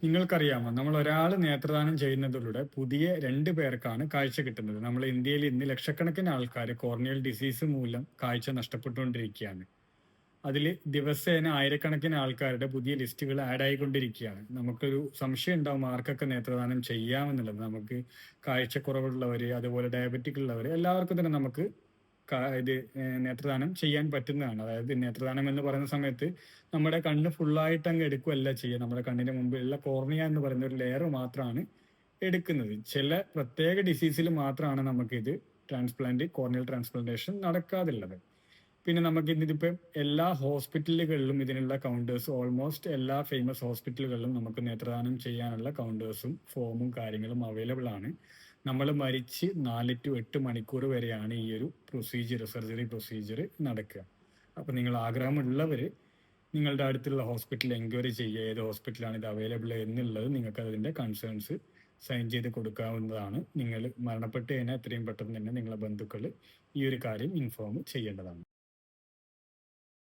നിങ്ങൾക്കറിയാമോ? നമ്മൾ ഒരാൾ നേത്രദാനം ചെയ്യുന്നതിലൂടെ പുതിയ 2 പേർക്കാണ് കാഴ്ച കിട്ടുന്നത്. നമ്മൾ ഇന്ത്യയിൽ ഇന്ന് ലക്ഷക്കണക്കിന് ആൾക്കാര് കോർണിയൽ ഡിസീസ് മൂലം കാഴ്ച നഷ്ടപ്പെട്ടുകൊണ്ടിരിക്കുകയാണ്. അതില് ദിവസേന ആയിരക്കണക്കിന് ആൾക്കാരുടെ പുതിയ ലിസ്റ്റുകൾ ആഡ് ആയിക്കൊണ്ടിരിക്കുകയാണ്. നമുക്കൊരു സംശയം ഉണ്ടാവും ആർക്കൊക്കെ നേത്രദാനം ചെയ്യാമെന്നുള്ളത്. നമുക്ക് കാഴ്ചക്കുറവുള്ളവര്, അതുപോലെ ഡയബറ്റിക് ഉള്ളവര് എല്ലാവർക്കും തന്നെ നമുക്ക് ഇത് നേത്രദാനം ചെയ്യാൻ പറ്റുന്നതാണ്. അതായത് നേത്രദാനം എന്ന് പറയുന്ന സമയത്ത് നമ്മുടെ കണ്ണ് ഫുള്ളായിട്ട് അങ്ങ് എടുക്കുകയല്ല ചെയ്യുക. നമ്മുടെ കണ്ണിന്റെ മുമ്പിലുള്ള കോർണിയ എന്ന് പറയുന്ന ഒരു ലെയർ മാത്രമാണ് എടുക്കുന്നത്. ചില പ്രത്യേക ഡിസീസിൽ മാത്രമാണ് നമുക്കിത് കോർണിയൽ ട്രാൻസ്പ്ലാന്റേഷൻ നടക്കാതുള്ളത്. പിന്നെ നമുക്ക് ഇതിപ്പം എല്ലാ ഹോസ്പിറ്റലുകളിലും ഇതിനുള്ള കൗണ്ടേഴ്സ്, ഓൾമോസ്റ്റ് എല്ലാ ഫേമസ് ഹോസ്പിറ്റലുകളിലും നമുക്ക് നേത്രദാനം ചെയ്യാനുള്ള കൗണ്ടേഴ്സും ഫോമും കാര്യങ്ങളും അവൈലബിൾ ആണ്. നമ്മൾ മരിച്ച് 4 to 8 മണിക്കൂർ വരെയാണ് ഈ ഒരു സർജറി പ്രൊസീജിയർ നടക്കുക. അപ്പോൾ നിങ്ങൾ ആഗ്രഹമുള്ളവർ നിങ്ങളുടെ അടുത്തുള്ള ഹോസ്പിറ്റലിൽ എൻക്വയറി ചെയ്യുക, ഏത് ഹോസ്പിറ്റലാണ് ഇത് അവൈലബിൾ എന്നുള്ളത് നിങ്ങൾക്ക് അതിൻ്റെ കൺസേൺസ് സൈൻ ചെയ്ത് കൊടുക്കാവുന്നതാണ്. നിങ്ങൾ മരണപ്പെട്ട് കഴിഞ്ഞാൽ എത്രയും പെട്ടെന്ന് തന്നെ നിങ്ങളെ ബന്ധുക്കൾ ഈ ഒരു കാര്യം ഇൻഫോം ചെയ്യേണ്ടതാണ്.